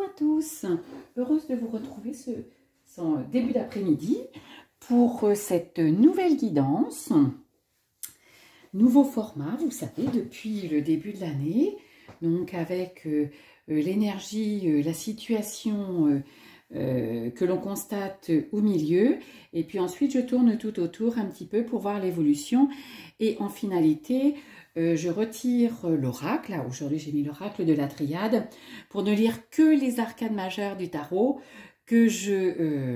Coucou à tous, heureuse de vous retrouver ce début d'après-midi pour cette nouvelle guidance, nouveau format, vous savez, depuis le début de l'année, donc avec l'énergie, la situation que l'on constate au milieu, et puis ensuite je tourne tout autour un petit peu pour voir l'évolution, et en finalité, je retire l'oracle. Aujourd'hui, j'ai mis l'oracle de la triade pour ne lire que les arcanes majeures du tarot que je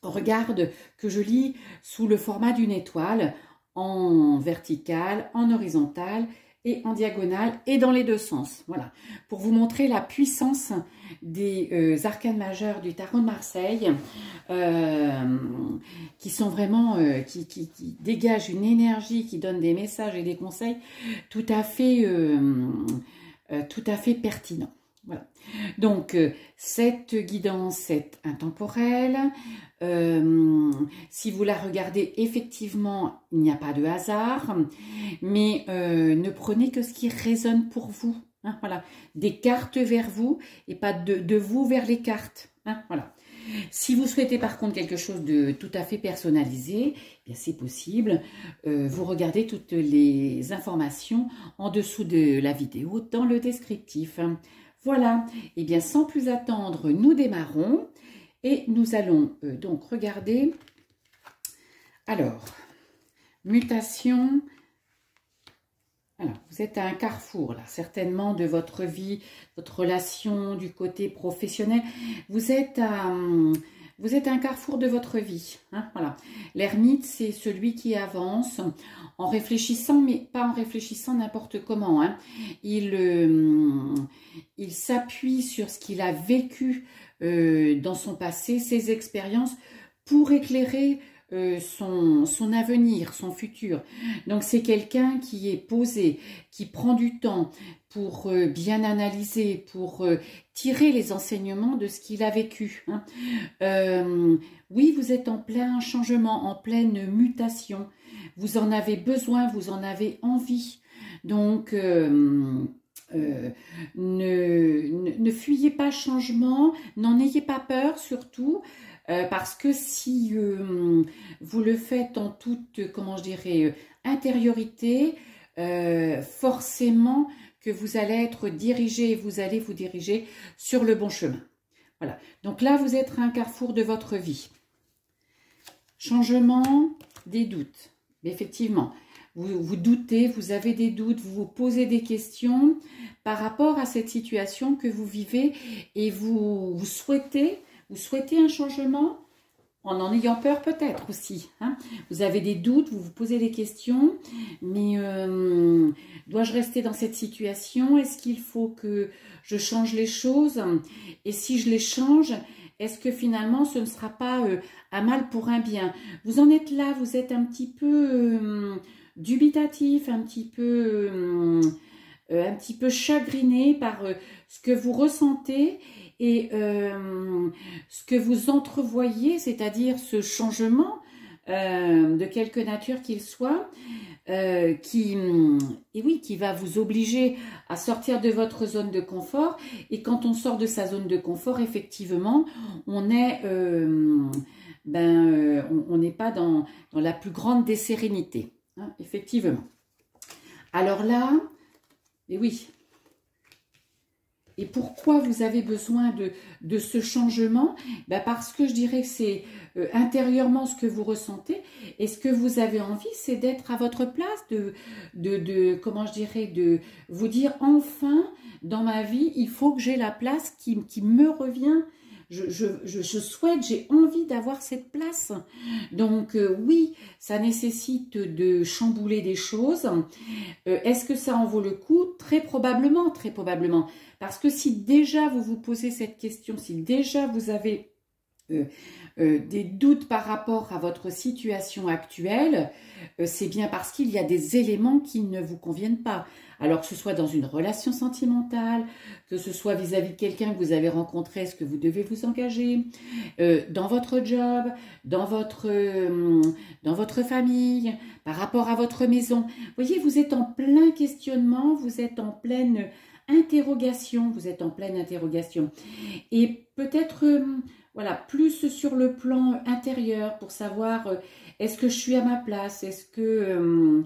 regarde, que je lis sous le format d'une étoile en verticale, en horizontale et en diagonale et dans les deux sens. Voilà, pour vous montrer la puissance des arcanes majeures du tarot de Marseille qui sont vraiment, qui dégagent une énergie, qui donnent des messages et des conseils tout à fait pertinents. Voilà. Donc, cette guidance est intemporelle. Si vous la regardez, effectivement, il n'y a pas de hasard, mais ne prenez que ce qui résonne pour vous. Hein, voilà. Des cartes vers vous et pas de vous vers les cartes. Hein, voilà. Si vous souhaitez par contre quelque chose de tout à fait personnalisé, eh bien c'est possible. Vous regardez toutes les informations en dessous de la vidéo dans le descriptif. Voilà, et bien sans plus attendre, nous démarrons et nous allons donc regarder. Alors, mutation. Alors, vous êtes à un carrefour, là, certainement, de votre vie, votre relation, du côté professionnel. Vous êtes à un carrefour de votre vie. Hein, voilà. L'ermite, c'est celui qui avance en réfléchissant, mais pas en réfléchissant n'importe comment. Hein. Il s'appuie sur ce qu'il a vécu dans son passé, ses expériences, pour éclairer son avenir, son futur. Donc c'est quelqu'un qui est posé, qui prend du temps pour bien analyser, pour tirer les enseignements de ce qu'il a vécu. Hein. Oui, vous êtes en plein changement, en pleine mutation. Vous en avez besoin, vous en avez envie. Donc ne fuyez pas changement, n'en ayez pas peur surtout. Parce que si vous le faites en toute, comment je dirais, intériorité, forcément que vous allez être dirigé, vous allez vous diriger sur le bon chemin. Voilà. Donc là, vous êtes à un carrefour de votre vie. Changement, des doutes. Effectivement, vous doutez, vous avez des doutes, vous vous posez des questions par rapport à cette situation que vous vivez et vous souhaitez un changement en ayant peur peut-être aussi. Hein. Vous avez des doutes, vous vous posez des questions, mais dois-je rester dans cette situation? Est-ce qu'il faut que je change les choses? Et si je les change, est-ce que finalement ce ne sera pas un mal pour un bien? Vous en êtes là, vous êtes un petit peu dubitatif, un petit peu chagriné par ce que vous ressentez et ce que vous entrevoyez, c'est-à-dire ce changement de quelque nature qu'il soit, qui va vous obliger à sortir de votre zone de confort. Et quand on sort de sa zone de confort, effectivement, on est, on n'est pas dans la plus grande des sérénités, hein, effectivement. Alors là, et oui. Et pourquoi vous avez besoin de ce changement? Ben parce que je dirais que c'est intérieurement ce que vous ressentez. Et ce que vous avez envie, c'est d'être à votre place, comment je dirais, de vous dire enfin, dans ma vie, il faut que j'ai la place qui me revient. Je souhaite, j'ai envie d'avoir cette place. Donc oui, ça nécessite de chambouler des choses. Est-ce que ça en vaut le coup? Très probablement, très probablement. Parce que si déjà vous vous posez cette question, si déjà vous avez des doutes par rapport à votre situation actuelle, c'est bien parce qu'il y a des éléments qui ne vous conviennent pas. Alors que ce soit dans une relation sentimentale, que ce soit vis-à-vis de quelqu'un que vous avez rencontré, est-ce que vous devez vous engager, dans votre job, dans votre famille, par rapport à votre maison. Vous voyez, vous êtes en plein questionnement, vous êtes en pleine interrogation, vous êtes en pleine interrogation. Et peut-être, voilà, plus sur le plan intérieur pour savoir est-ce que je suis à ma place, est-ce que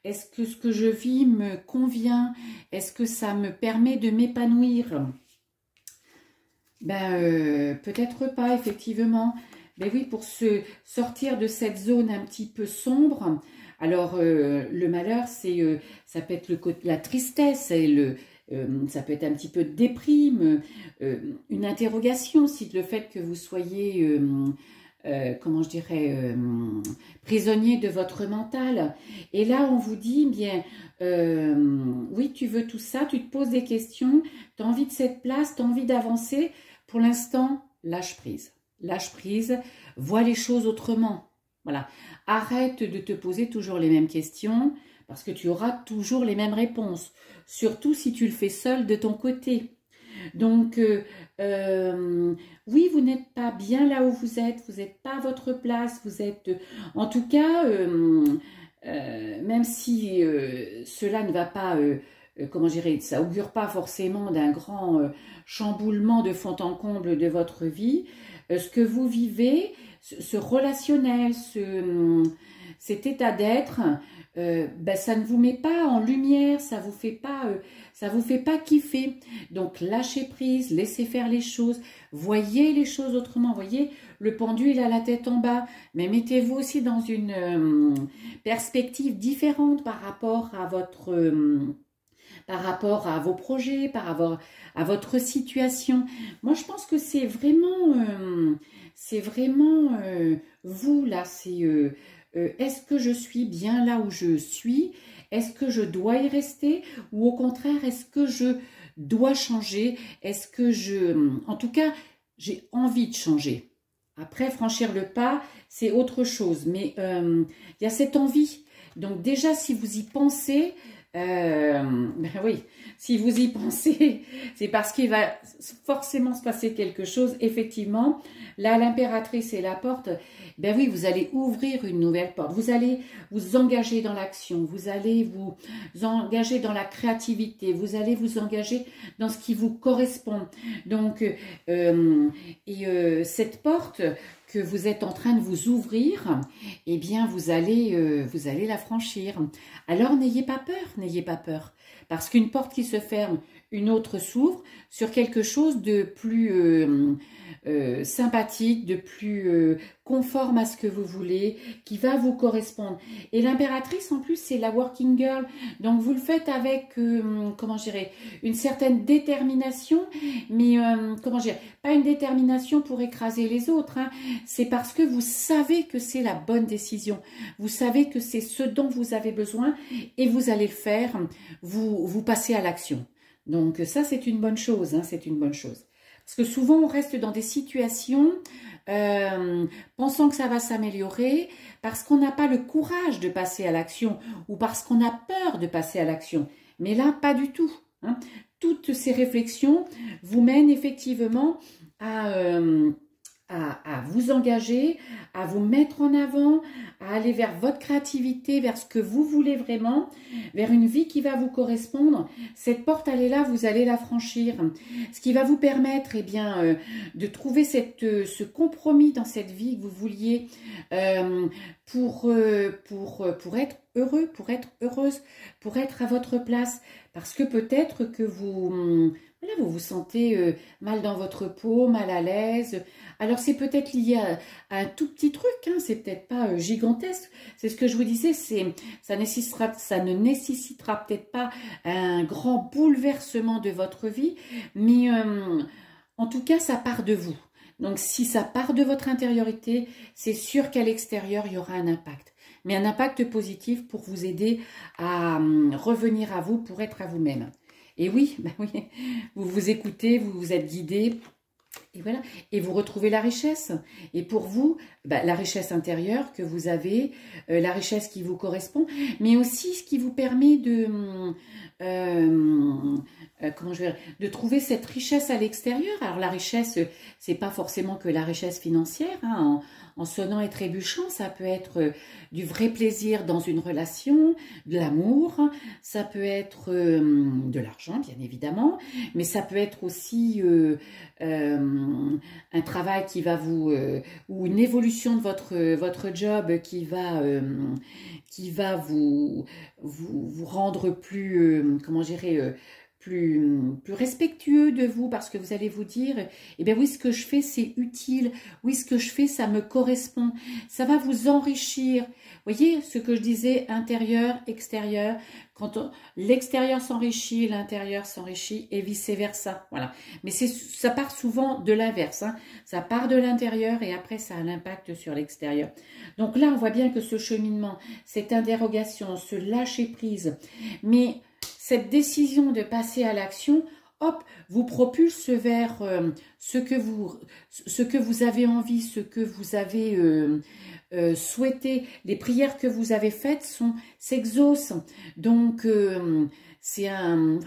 ce que je vis me convient, est-ce que ça me permet de m'épanouir? Ben, peut-être pas, effectivement. Mais oui, pour se sortir de cette zone un petit peu sombre, alors le malheur, c'est ça peut être la tristesse, et ça peut être un petit peu de déprime, une interrogation aussi, le fait que vous soyez, comment je dirais, prisonnier de votre mental. Et là, on vous dit, bien, oui, tu veux tout ça, tu te poses des questions, tu as envie de cette place, tu as envie d'avancer. Pour l'instant, lâche prise. Lâche prise, vois les choses autrement. Voilà. Arrête de te poser toujours les mêmes questions parce que tu auras toujours les mêmes réponses. Surtout si tu le fais seul de ton côté. Donc, oui, vous n'êtes pas bien là où vous n'êtes pas à votre place, vous êtes, en tout cas, même si cela ne va pas, comment dirais, ça augure pas forcément d'un grand chamboulement de fond en comble de votre vie, ce que vous vivez, ce relationnel, cet état d'être, ben, ça ne vous met pas en lumière, ça vous fait pas kiffer. Donc lâchez prise, laissez faire les choses, voyez les choses autrement. Voyez, le pendu il a la tête en bas, mais mettez-vous aussi dans une perspective différente par rapport à par rapport à vos projets, par rapport à votre situation. Moi, je pense que c'est vraiment vous, là. C'est est-ce que je suis bien là où je suis? Est-ce que je dois y rester? Ou au contraire, est-ce que je dois changer? Est-ce que en tout cas, j'ai envie de changer. Après, franchir le pas, c'est autre chose. Mais il y a cette envie. Donc déjà, si vous y pensez... ben oui, si vous y pensez, c'est parce qu'il va forcément se passer quelque chose. Effectivement, là, l'impératrice et la porte, ben oui, vous allez ouvrir une nouvelle porte. Vous allez vous engager dans l'action, vous allez vous engager dans la créativité, vous allez vous engager dans ce qui vous correspond. Donc, cette porte que vous êtes en train de vous ouvrir, eh bien, vous allez la franchir. Alors, n'ayez pas peur, parce qu'une porte qui se ferme, une autre s'ouvre sur quelque chose de plus sympathique, de plus conforme à ce que vous voulez, qui va vous correspondre. Et l'impératrice, en plus, c'est la working girl, donc vous le faites avec, comment je dirais, une certaine détermination, mais comment je dirais, pas une détermination pour écraser les autres, hein. C'est parce que vous savez que c'est la bonne décision, vous savez que c'est ce dont vous avez besoin et vous allez le faire, vous passez à l'action. Donc ça, c'est une bonne chose, hein, c'est une bonne chose. Parce que souvent, on reste dans des situations pensant que ça va s'améliorer parce qu'on n'a pas le courage de passer à l'action ou parce qu'on a peur de passer à l'action. Mais là, pas du tout, hein. Toutes ces réflexions vous mènent effectivement à vous engager, à vous mettre en avant, à aller vers votre créativité, vers ce que vous voulez vraiment, vers une vie qui va vous correspondre. Cette porte, elle est là, vous allez la franchir. Ce qui va vous permettre, eh bien, de trouver ce compromis dans cette vie que vous vouliez pour être heureux, pour être heureuse, pour être à votre place. Parce que peut-être que vous vous sentez mal dans votre peau, mal à l'aise. Alors, c'est peut-être lié à un tout petit truc, hein, c'est peut-être pas gigantesque. C'est ce que je vous disais, ça ne nécessitera peut-être pas un grand bouleversement de votre vie, mais en tout cas, ça part de vous. Donc, si ça part de votre intériorité, c'est sûr qu'à l'extérieur, il y aura un impact. Mais un impact positif pour vous aider à revenir à vous, pour être à vous-même. Et oui, ben oui, vous vous écoutez, vous vous êtes guidé. Et voilà, et vous retrouvez la richesse. Et pour vous, bah, la richesse intérieure que vous avez, la richesse qui vous correspond, mais aussi ce qui vous permet de, comment je vais dire, de trouver cette richesse à l'extérieur. Alors la richesse, c'est pas forcément que la richesse financière, hein, en sonnant et trébuchant, ça peut être du vrai plaisir dans une relation, de l'amour, ça peut être de l'argent, bien évidemment, mais ça peut être aussi un travail qui va vous ou une évolution de votre job qui va vous rendre plus comment dirais plus respectueux de vous, parce que vous allez vous dire, eh bien oui, ce que je fais, c'est utile. Oui, ce que je fais, ça me correspond. Ça va vous enrichir. Vous voyez, ce que je disais, intérieur, extérieur. Quand l'extérieur s'enrichit, l'intérieur s'enrichit et vice-versa. Voilà. Mais ça part souvent de l'inverse, hein. Ça part de l'intérieur et après, ça a l'impact sur l'extérieur. Donc là, on voit bien que ce cheminement, cette interrogation, ce lâcher-prise, mais cette décision de passer à l'action, hop, vous propulse vers ce que vous avez envie, ce que vous avez souhaité. Les prières que vous avez faites s'exaucent. Donc, c'est un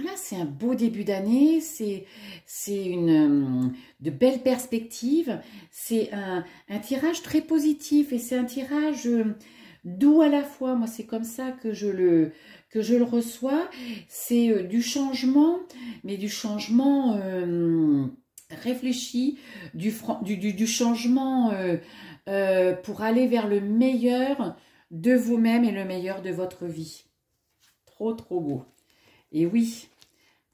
beau début d'année, c'est de belles perspectives, c'est un tirage très positif et c'est un tirage doux à la fois. Moi, c'est comme ça que je le reçois. C'est du changement, mais du changement réfléchi, du changement pour aller vers le meilleur de vous-même et le meilleur de votre vie. Trop, trop beau. Et oui,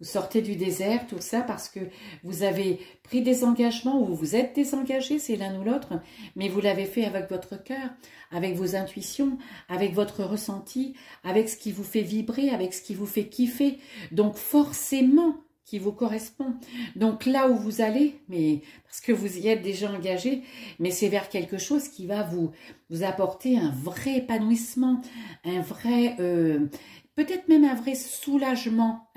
vous sortez du désert, tout ça, parce que vous avez pris des engagements ou vous vous êtes désengagé, c'est l'un ou l'autre, mais vous l'avez fait avec votre cœur, avec vos intuitions, avec votre ressenti, avec ce qui vous fait vibrer, avec ce qui vous fait kiffer. Donc forcément, qui vous correspond. Donc là où vous allez, mais parce que vous y êtes déjà engagé, mais c'est vers quelque chose qui va vous apporter un vrai épanouissement, un vrai... peut-être même un vrai soulagement,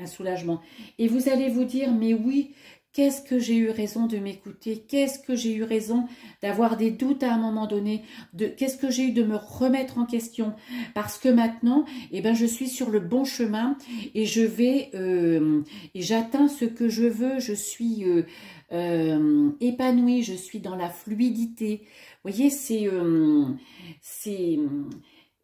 Et vous allez vous dire, mais oui, qu'est-ce que j'ai eu raison de m'écouter? Qu'est-ce que j'ai eu raison d'avoir des doutes à un moment donné? Qu'est-ce que j'ai eu de me remettre en question? Parce que maintenant, eh ben, je suis sur le bon chemin et je vais et j'atteins ce que je veux. Je suis épanouie, je suis dans la fluidité. Vous voyez,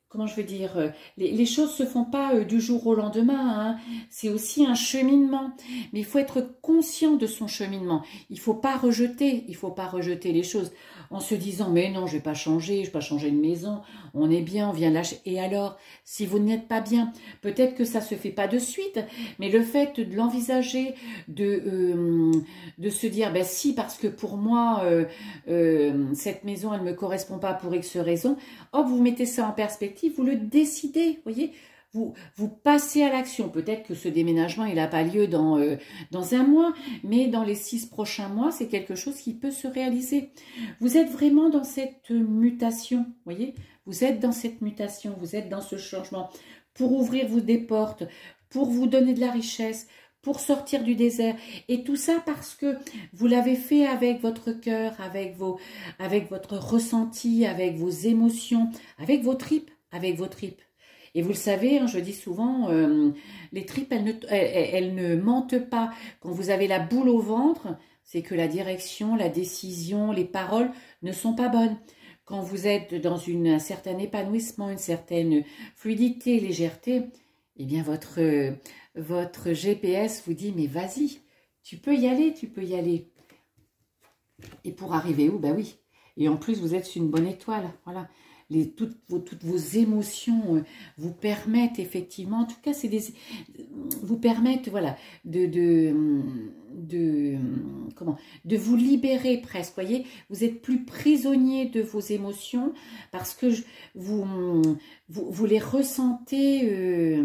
comment je veux dire, les choses ne se font pas du jour au lendemain, hein. C'est aussi un cheminement. Mais il faut être conscient de son cheminement. Il ne faut pas rejeter les choses en se disant, mais non, je ne vais pas changer de maison, on est bien, on vient lâcher. Et alors, si vous n'êtes pas bien, peut-être que ça ne se fait pas de suite, mais le fait de l'envisager, de se dire, ben si, parce que pour moi, cette maison, elle ne me correspond pas pour X raison, hop, vous mettez ça en perspective, vous le décidez, voyez, vous passez à l'action. Peut-être que ce déménagement, il n'a pas lieu dans un mois, mais dans les 6 prochains mois, c'est quelque chose qui peut se réaliser. Vous êtes vraiment dans cette mutation, voyez, vous êtes dans cette mutation, vous êtes dans ce changement pour ouvrir des portes, pour vous donner de la richesse, pour sortir du désert. Et tout ça parce que vous l'avez fait avec votre cœur, avec votre ressenti, avec vos émotions, avec vos tripes, Et vous le savez, hein, je dis souvent, les tripes, elles ne mentent pas. Quand vous avez la boule au ventre, c'est que la direction, la décision, les paroles ne sont pas bonnes. Quand vous êtes dans un certain épanouissement, une certaine fluidité, légèreté, eh bien votre GPS vous dit, mais vas-y, tu peux y aller, Et pour arriver où? Ben oui. Et en plus, vous êtes sur une bonne étoile, voilà. Toutes vos émotions vous permettent effectivement, en tout cas, vous permettent, voilà, de vous libérer presque, voyez, vous êtes plus prisonnier de vos émotions parce que vous les ressentez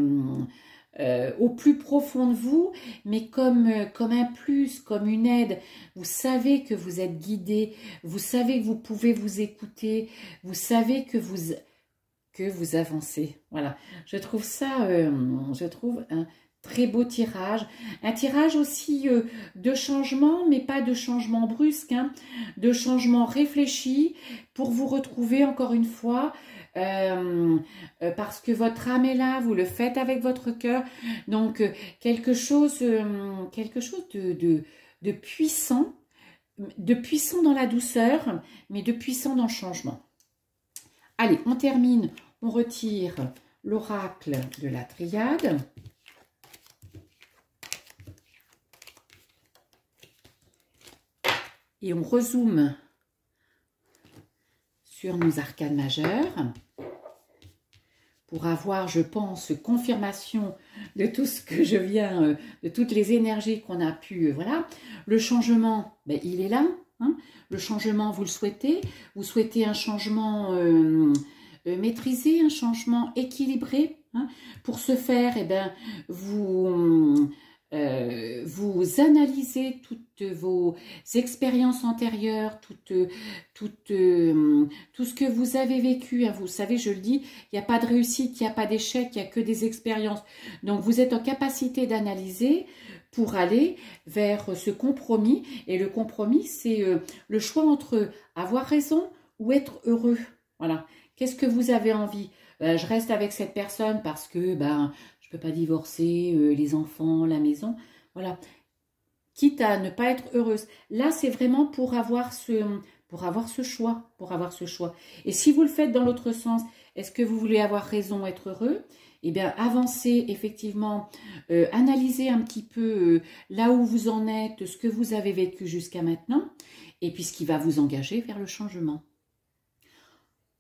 au plus profond de vous, mais comme un plus, comme une aide. Vous savez que vous êtes guidé, vous savez que vous pouvez vous écouter, vous savez que vous avancez. Voilà, je trouve ça, très beau tirage. Un tirage aussi de changement, mais pas de changement brusque, hein, de changement réfléchi pour vous retrouver encore une fois. Parce que votre âme est là, vous le faites avec votre cœur. Donc, quelque chose de puissant dans la douceur, mais de puissant dans le changement. Allez, on termine, on retire l'oracle de la triade. Et on rezoome sur nos arcanes majeures pour avoir, je pense, confirmation de tout ce que je viens, de toutes les énergies qu'on a pu, voilà. Le changement, ben, il est là, hein. Le changement, vous le souhaitez. Vous souhaitez un changement maîtrisé, un changement équilibré, hein. Pour ce faire, eh ben, vous analysez toutes vos expériences antérieures, tout ce que vous avez vécu. Hein. Vous savez, je le dis, il n'y a pas de réussite, il n'y a pas d'échec, il n'y a que des expériences. Donc, vous êtes en capacité d'analyser pour aller vers ce compromis. Et le compromis, c'est le choix entre avoir raison ou être heureux. Voilà. Qu'est-ce que vous avez envie? Je reste avec cette personne parce que je ne peux pas divorcer, les enfants, la maison. Voilà. Quitte à ne pas être heureuse. Là, c'est vraiment pour avoir ce choix. Et si vous le faites dans l'autre sens, est-ce que vous voulez avoir raison, être heureux? Eh bien, avancez, effectivement, analysez un petit peu là où vous en êtes, ce que vous avez vécu jusqu'à maintenant, et puis ce qui va vous engager vers le changement.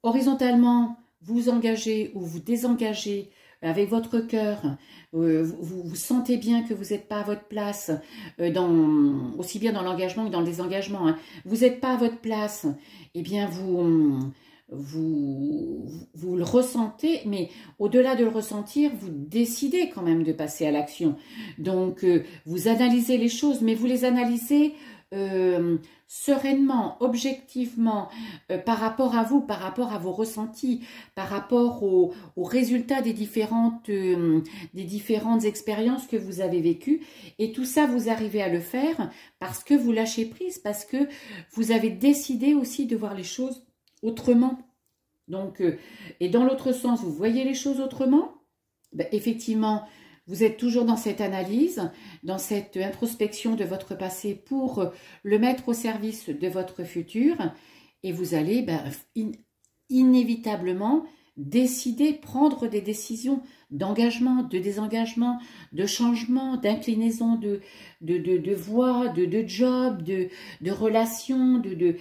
Horizontalement, vous engagez ou vous désengagez avec votre cœur, vous sentez bien que vous n'êtes pas à votre place, aussi bien dans l'engagement que dans le désengagement, hein. Vous n'êtes pas à votre place, eh bien vous le ressentez, mais au-delà de le ressentir, vous décidez quand même de passer à l'action. Donc, vous analysez les choses, mais vous les analysez sereinement, objectivement, par rapport à vous, par rapport à vos ressentis, par rapport aux résultats des différentes expériences que vous avez vécues. Et tout ça, vous arrivez à le faire parce que vous lâchez prise, parce que vous avez décidé aussi de voir les choses autrement. Donc, et dans l'autre sens, vous voyez les choses autrement, effectivement, vous êtes toujours dans cette analyse, dans cette introspection de votre passé pour le mettre au service de votre futur. Et vous allez inévitablement décider, prendre des décisions d'engagement, de désengagement, de changement, d'inclinaison de voie, de job, de relations, de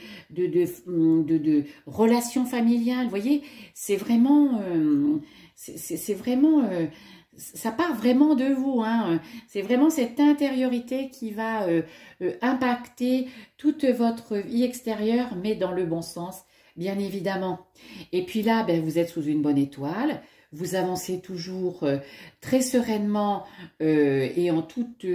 relations familiales. Vous voyez, c'est vraiment... ça part vraiment de vous, hein. C'est vraiment cette intériorité qui va impacter toute votre vie extérieure, mais dans le bon sens, bien évidemment. Et puis là, vous êtes sous une bonne étoile, vous avancez toujours très sereinement et en toute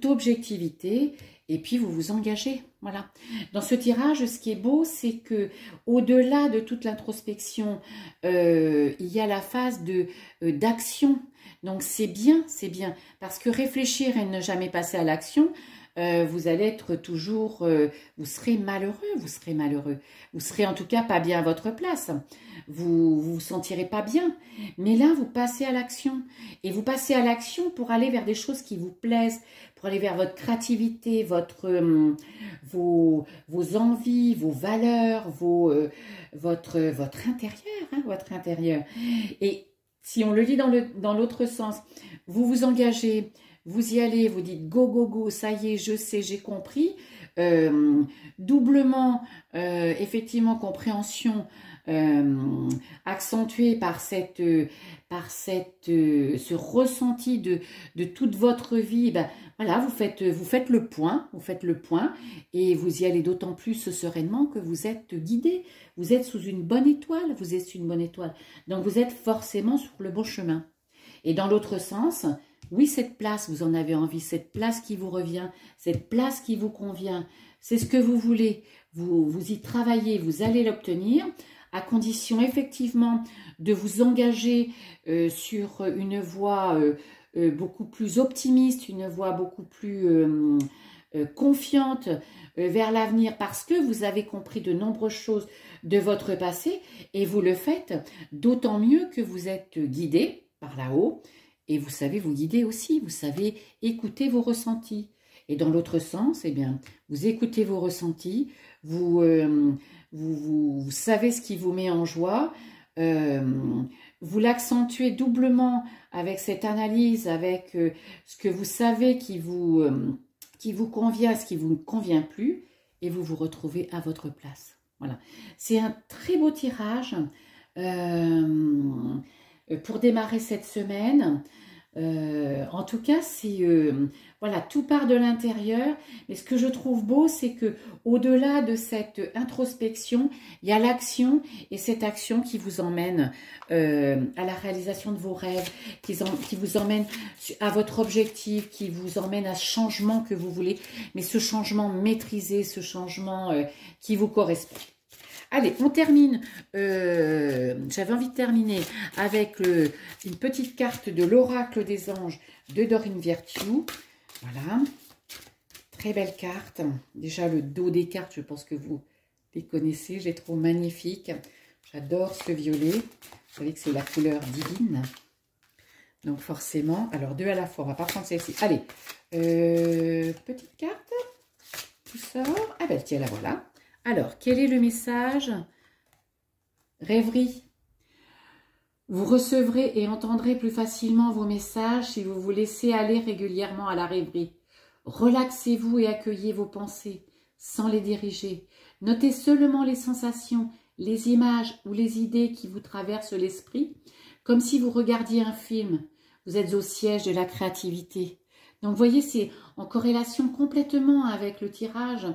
objectivité, et puis vous vous engagez. Voilà. Dans ce tirage, ce qui est beau, c'est que au-delà de toute l'introspection, il y a la phase d'action. Donc c'est bien, parce que réfléchir et ne jamais passer à l'action, vous allez être toujours, vous serez malheureux. Vous serez en tout cas pas bien à votre place. Vous sentirez pas bien. Mais là, vous passez à l'action. Et vous passez à l'action pour aller vers des choses qui vous plaisent, pour aller vers votre créativité, vos envies, vos valeurs, votre intérieur, hein, votre intérieur. Et si on le lit dans l'autre sens, vous vous engagez, vous y allez, vous dites go, go, go, ça y est, je sais, j'ai compris. Doublement, effectivement, compréhension accentuée par ce ressenti de toute votre vie. Voilà, vous faites le point, et vous y allez d'autant plus sereinement que vous êtes guidé. Vous êtes sous une bonne étoile, Donc, vous êtes forcément sur le bon chemin. Et dans l'autre sens, oui, cette place, vous en avez envie, cette place qui vous revient, cette place qui vous convient, c'est ce que vous voulez. Vous y travaillez, vous allez l'obtenir, à condition effectivement de vous engager sur une voie beaucoup plus optimiste, une voix beaucoup plus confiante vers l'avenir parce que vous avez compris de nombreuses choses de votre passé et vous le faites d'autant mieux que vous êtes guidé par là-haut et vous savez vous guider aussi, vous savez écouter vos ressentis. Et dans l'autre sens, eh bien, vous écoutez vos ressentis, vous savez ce qui vous met en joie, vous l'accentuez doublement avec cette analyse, avec ce que vous savez qui vous convient, ce qui vous ne convient plus, et vous vous retrouvez à votre place. Voilà. C'est un très beau tirage pour démarrer cette semaine. En tout cas, c'est voilà, tout part de l'intérieur. Mais ce que je trouve beau, c'est que au-delà de cette introspection, il y a l'action et cette action qui vous emmène à la réalisation de vos rêves, qui vous emmène à votre objectif, qui vous emmène à ce changement que vous voulez, mais ce changement maîtrisé, ce changement qui vous correspond. Allez, on termine, j'avais envie de terminer avec une petite carte de l'oracle des anges de Dorine Virtue. Voilà, très belle carte. Déjà le dos des cartes, je pense que vous les connaissez, je les trouve magnifiques. J'adore ce violet, vous savez que c'est la couleur divine. Donc forcément, alors deux à la fois, on va pas prendre celle-ci. Allez, petite carte, tout sort. Ah ben tiens, la voilà. Alors, quel est le message? Rêverie. Vous recevrez et entendrez plus facilement vos messages si vous vous laissez aller régulièrement à la rêverie. Relaxez-vous et accueillez vos pensées sans les diriger. Notez seulement les sensations, les images ou les idées qui vous traversent l'esprit, comme si vous regardiez un film. Vous êtes au siège de la créativité. Donc, vous voyez, c'est en corrélation complètement avec le tirage,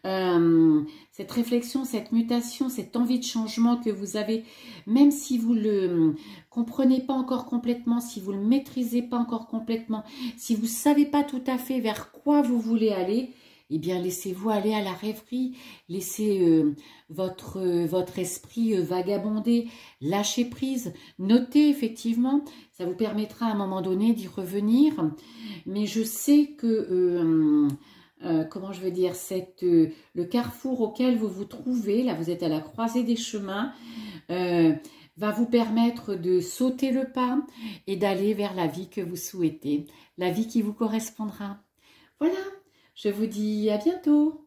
cette réflexion, cette mutation, cette envie de changement que vous avez, même si vous ne le comprenez pas encore complètement, si vous ne le maîtrisez pas encore complètement, si vous ne savez pas tout à fait vers quoi vous voulez aller, eh bien, laissez-vous aller à la rêverie, laissez votre esprit vagabonder, lâcher prise, notez effectivement, ça vous permettra à un moment donné d'y revenir. Mais je sais que, comment je veux dire, le carrefour auquel vous vous trouvez, là vous êtes à la croisée des chemins, va vous permettre de sauter le pas et d'aller vers la vie que vous souhaitez, la vie qui vous correspondra. Voilà. Je vous dis à bientôt.